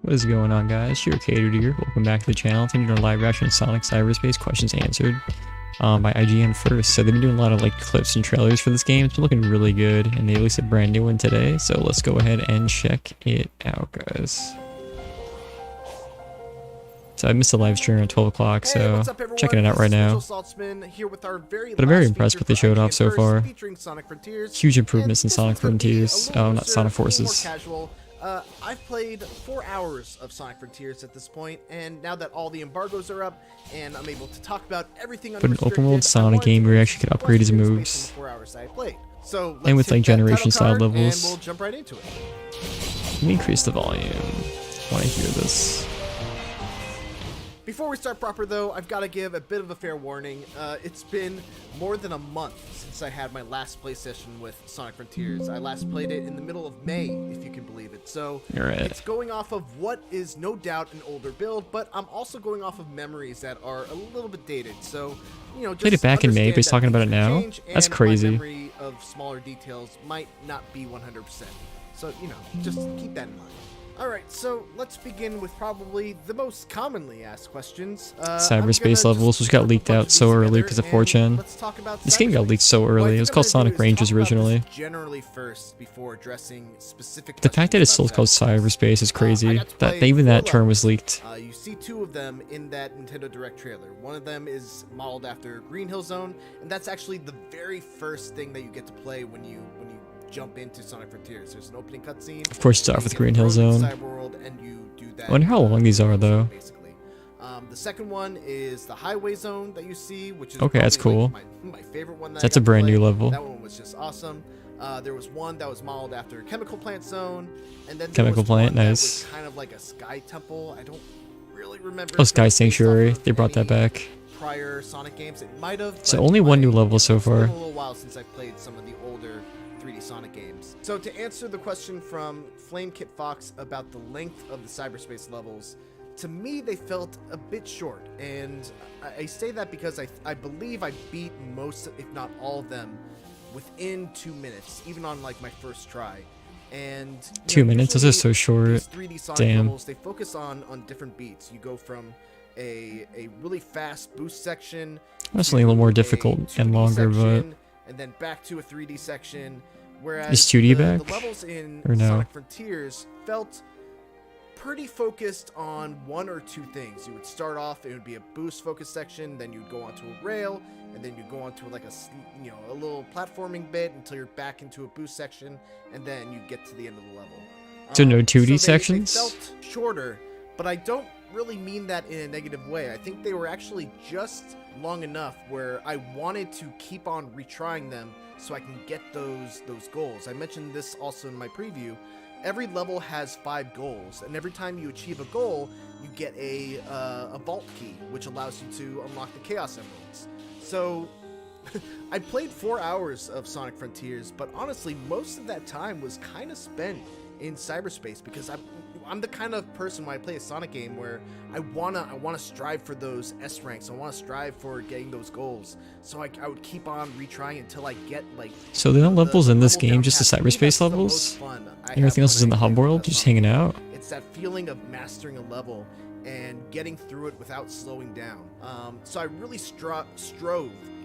What is going on, guys? Your Catered here. Welcome back to the channel. Today we're doing a live reaction to Sonic Cyberspace questions answered by IGN first. So they've been doing a lot of clips and trailers for this game. It's been looking really good, and they released a brand new one today. So let's go ahead and check it out, guys. So I missed the live stream at 12 o'clock, so checking it out right now. But I'm very impressed with what they showed off so far. Huge improvements in Sonic Frontiers. Oh, not Sonic Forces. I've played 4 hours of Sonic Frontiers at this point, and now that all the embargoes are up and I'm able to talk about everything But an open world Sonic game where you actually could upgrade his moves. And with generation style levels. And we'll jump right into it. Let me increase the volume. I want to hear this. Before we start proper though, I've got to give a bit of a fair warning. It's been more than a month since I had my last play session with Sonic Frontiers. I last played it in the middle of May, if you can believe it. So it's going off of what is no doubt an older build, but I'm also going off of memories that are a little bit dated. So, you know, just played it back in May, but he's talking about it now? That's crazy. My memory of smaller details might not be 100%. So, you know, just keep that in mind. Alright, so let's begin with probably the most commonly asked questions. Cyberspace levels, which got leaked out so early because of 4chan. This game got leaked so early. It was called Sonic Rangers originally. Generally first, before addressing specific the fact that it's still called cyberspace is crazy. That even that term was leaked. You see two of them in that Nintendo Direct trailer. One of them is modeled after Green Hill Zone, and that's actually the very first thing that you get to play when you jump into Sonic Frontiers. There's an opening cutscene. Of course, start with Green Hill Zone. I wonder how long these are, though. Basically, the second one is the Highway Zone that you see, which is okay. That's cool. My favorite one. That's a brand new level. That one was just awesome. There was one that was modeled after Chemical Plant Zone, and then Chemical Plant, nice. Kind of like a Sky Temple. I don't really remember. Oh, Sky Sanctuary. They brought that back. Prior Sonic games, it might have. So only one new level so far. It's been a little while since I played some of the older 3D Sonic games. So to answer the question from Flame Kit Fox about the length of the cyberspace levels, to me they felt a bit short, and I say that because I believe I beat most, if not all of them, within 2 minutes, even on like my first try. And 2 minutes? This is so short. 3D Sonic levels, they focus on different beats. You go from a really fast boost section. Honestly, a little more difficult and longer, but and then back to a 3D section. Whereas is 2D back? The levels in or no? Sonic Frontiers felt pretty focused on one or two things. You would start off, it would be a boost focus section, then you'd go onto a rail, and then you'd go onto like a little platforming bit until you're back into a boost section, and then you get to the end of the level. So no 2D sections? They felt shorter, but I don't really mean that in a negative way. I think they were actually just long enough where I wanted to keep on retrying them so I can get those goals. I mentioned this also in my preview. Every level has 5 goals, and every time you achieve a goal, you get a vault key, which allows you to unlock the Chaos Emeralds. So I played 4 hours of Sonic Frontiers, but honestly, most of that time was kind of spent in cyberspace because I'm the kind of person when I play a Sonic game where I wanna strive for those S ranks. I wanna strive for getting those goals. So I would keep on retrying until I get like. So there are levels in this game, just the cyberspace levels. Everything else is in the hub world, just hanging out. It's that feeling of mastering a level and getting through it without slowing down. So I really strove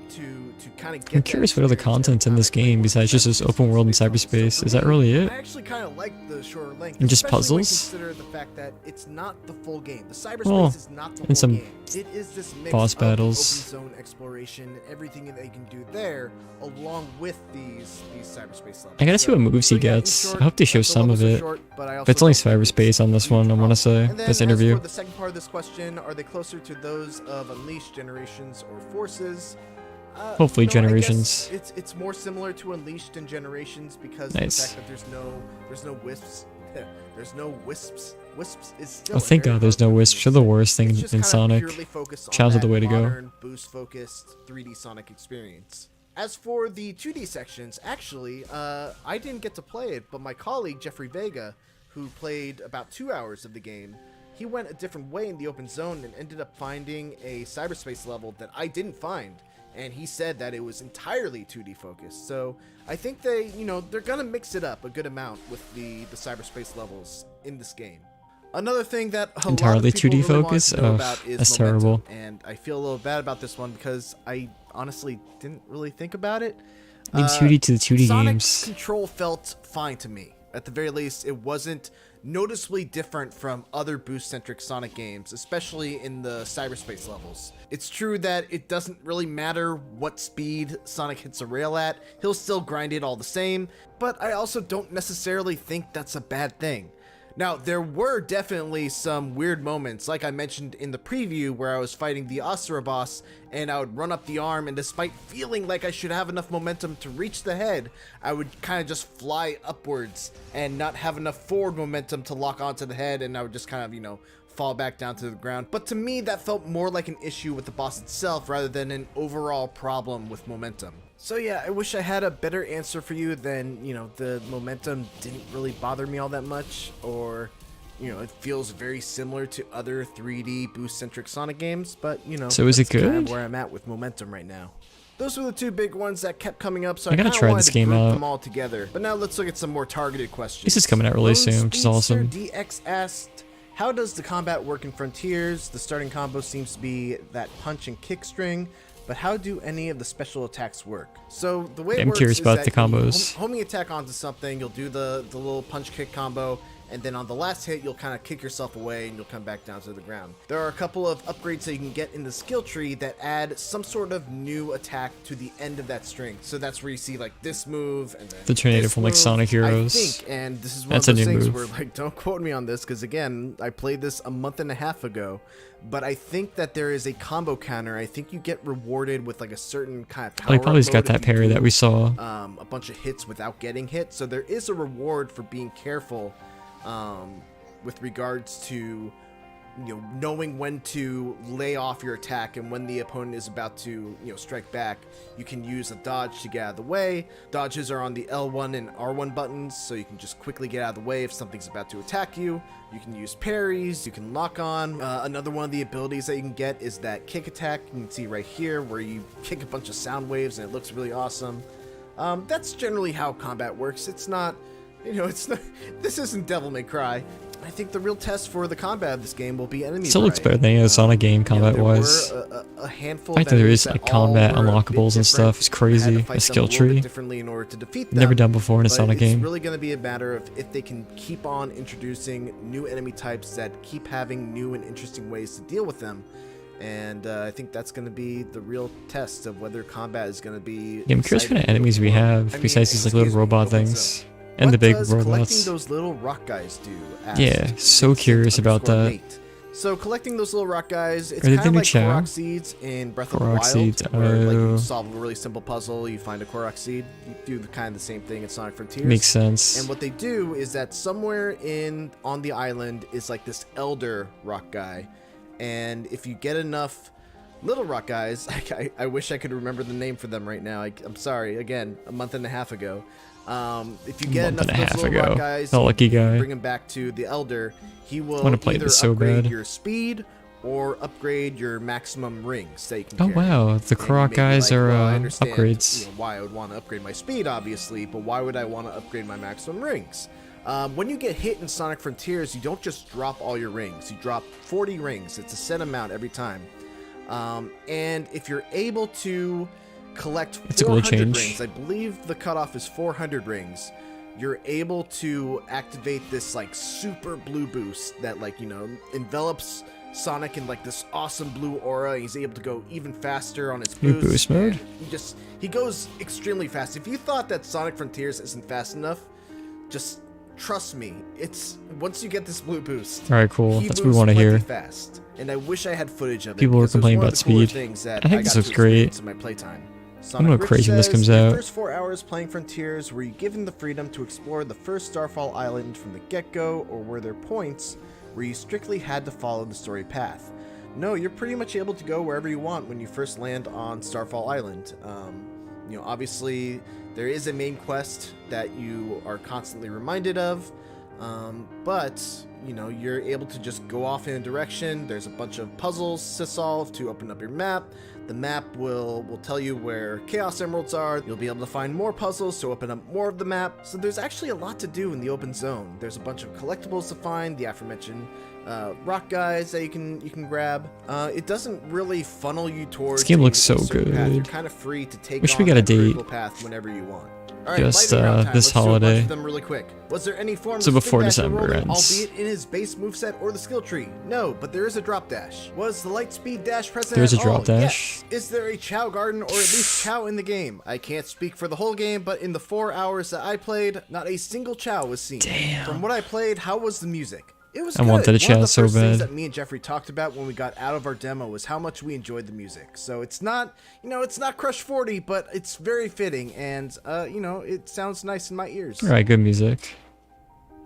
to kind of get. I'm curious what other content's in this game besides just this open world in cyberspace. Is that really it? I actually kind of like the shorter length. And just puzzles? Consider the fact that it's not the full game. The cyberspace is not the and full game. It is this mix boss of battles, open zone exploration, everything that you can do there, along with these cyberspace levels. I gotta see what moves he gets. Short, I hope they show some of it. But it's only cyberspace on this one, I want to say. This interview. For the second part of this question, are they closer to those of Unleashed, Generations, or Forces? Hopefully Generations. It's more similar to Unleashed and Generations because of the fact that there's no wisps. There's no wisps. Wisps is still. Oh, thank God, there's no wisps. They're the worst thing in Sonic. Child's are the way to go. Boost-focused 3D Sonic experience. As for the 2D sections, actually, I didn't get to play it, but my colleague Jeffrey Vega, who played about 2 hours of the game, he went a different way in the open zone and ended up finding a cyberspace level that I didn't find. And he said that it was entirely 2D focused. So I think they're gonna mix it up a good amount with the cyberspace levels in this game. Another thing that a Entirely lot of people 2D really want focus? to know Ugh, about is that's momentum, terrible. and I feel a little bad about this one because I honestly didn't really think about it. I mean, 2D to the 2D Sonic's games. control felt fine to me. At the very least, it wasn't noticeably different from other boost-centric Sonic games, especially in the cyberspace levels. It's true that it doesn't really matter what speed Sonic hits a rail at, he'll still grind it all the same, but I also don't necessarily think that's a bad thing. Now, there were definitely some weird moments, like I mentioned in the preview, where I was fighting the Asura boss, and I would run up the arm, and despite feeling like I should have enough momentum to reach the head, I would kind of just fly upwards and not have enough forward momentum to lock onto the head, and I would just kind of, fall back down to the ground. But to me, that felt more like an issue with the boss itself rather than an overall problem with momentum. So yeah, I wish I had a better answer for you than, the momentum didn't really bother me all that much, or, it feels very similar to other 3D boost-centric Sonic games, but, So is it that's kind of good? where I'm at with momentum right now. Those were the two big ones that kept coming up, so I I gotta kinda try wanted this to game group out. them all together. But now let's look at some more targeted questions. This is coming out really Lone soon, which is Speedster awesome. DX asked, how does the combat work in Frontiers? The starting combo seems to be that punch and kick string, but how do any of the special attacks work? So the way it I'm works curious is about that the combos. you homing attack onto something, you'll do the little punch kick combo, and then on the last hit, you'll kind of kick yourself away and you'll come back down to the ground. There are a couple of upgrades that you can get in the skill tree that add some sort of new attack to the end of that string. So that's where you see like this move and then The tornado this from like move, Sonic Heroes. I think, and this is one That's of a those new things move. where like don't quote me on this because again, I played this a month and a half ago, but I think that there is a combo counter. I think you get rewarded with like a certain kind of power. Oh, he probably's got mode if that you parry do, that we saw. a bunch of hits without getting hit. So there is a reward for being careful with regards to knowing when to lay off your attack and when the opponent is about to strike back. You can use a dodge to get out of the way. Dodges are on the L1 and R1 buttons, so you can just quickly get out of the way if something's about to attack you. You can use parries, you can lock on. Another one of the abilities that you can get is that kick attack. You can see right here where you kick a bunch of sound waves and it looks really awesome. That's generally how combat works. It's not, this isn't Devil May Cry. I think the real test for the combat of this game will be enemy Still looks better variety. than a Sonic game combat-wise. There were a handful The of fact that there enemies is like that all combat were a bit unlockables and stuff is different. You had crazy. to fight A them skill little bit tree. differently in order to defeat them. Never done before in a But Sonic it's game. really going to be a matter of if they can keep on introducing new enemy types that keep having new and interesting ways to deal with them. And I think that's going to be the real test of whether combat is going to be. Yeah, I'm curious what kind of exciting enemies we or- have I mean, besides these like little excuse me, robot opens things. up. And the What big does collecting robots. those little rock guys do? Yeah, Asked so Vincent curious about underscore that. Nate. So collecting those little rock guys, it's Are they kind the of new like Chow? Korok seeds in Breath of the Korok Wild, seeds, where like oh. you solve a really simple puzzle, you find a Korok seed, you do the kind of the same thing in Sonic Frontiers. Makes sense. And what they do is that somewhere on the island is like this elder rock guy, and if you get enough little rock guys, I wish I could remember the name for them right now. I'm sorry, again, a month and a half ago. If you get enough of those little rock guys, The lucky guy. bring him back to the elder, he will wanna play either this so upgrade bad. your speed or upgrade your maximum rings that you can Oh carry. wow, the And you Korok may be guys like, are well, I understand, upgrades. why I would want to upgrade my speed, obviously, but why would I want to upgrade my maximum rings? When you get hit in Sonic Frontiers, you don't just drop all your rings. You drop 40 rings. It's a set amount every time. And if you're able to collect It's a cool 400 change. rings, I believe the cutoff is 400 rings, you're able to activate this like super blue boost that envelops Sonic in like this awesome blue aura. He's able to go even faster on his New boost. boost mode? and he goes extremely fast. If you thought that Sonic Frontiers isn't fast enough, just trust me. It's once you get this blue boost. Alright, cool. He That's what we moves want to plenty hear. Fast, and I wish I had footage of it. People were because it was complaining one of about the cooler speed. things that I think got this to looks great. experience in my playtime. I'm going Rich crazy when this says, comes "In the out. first 4 hours playing Frontiers, were you given the freedom to explore the first Starfall Island from the get-go, or were there points where you strictly had to follow the story path?" No, you're pretty much able to go wherever you want when you first land on Starfall Island. Obviously, there is a main quest that you are constantly reminded of, but you know, you're able to just go off in a direction. There's a bunch of puzzles to solve to open up your map. The map will tell you where Chaos Emeralds are. You'll be able to find more puzzles to open up more of the map. So there's actually a lot to do in the open zone. There's a bunch of collectibles to find, the aforementioned rock guys that you can grab. It doesn't really funnel you towards. This game looks so a certain path. good. You're kind of free to take Wish on we got a that date. vertical path whenever you want. All right, Just, lightning round time. this Let's do a bunch holiday. of them really quick. Was there any form So of before spin dash or December rolling, ends. albeit in his base moveset or the skill tree? No, but there is a drop dash. Was the light speed dash present There's at a drop all? dash. Yes. Is there a Chow Garden or at least Chow in the game? I can't speak for the whole game, but in the 4 hours that I played, not a single Chow was seen. Damn. From what I played, how was the music? It was I good. wanted a One Chow of the so first things bad. that me and Jeffrey talked about when we got out of our demo was how much we enjoyed the music. So it's not, you know, it's not Crush 40, but it's very fitting, and you know, it sounds nice in my ears. All right, good music.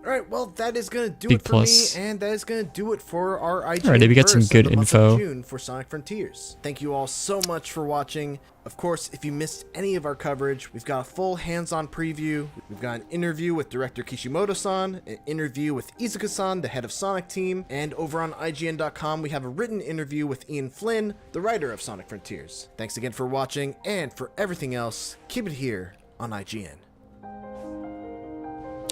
All right, well, that is going to do Big it for plus. me, and that is going to do it for our IGN Alrighty, we got some verse of good the month of info. June for Sonic Frontiers. Thank you all so much for watching. Of course, if you missed any of our coverage, we've got a full hands-on preview. We've got an interview with director Kishimoto-san, an interview with Izuka-san, the head of Sonic Team, and over on IGN.com, we have a written interview with Ian Flynn, the writer of Sonic Frontiers. Thanks again for watching, and for everything else, keep it here on IGN.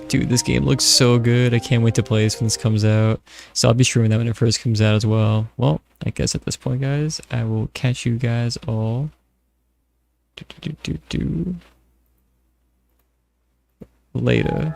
Dude, this game looks so good. I can't wait to play this when this comes out. So I'll be streaming that when it first comes out as well. Well, I guess at this point, guys, I will catch you guys all later.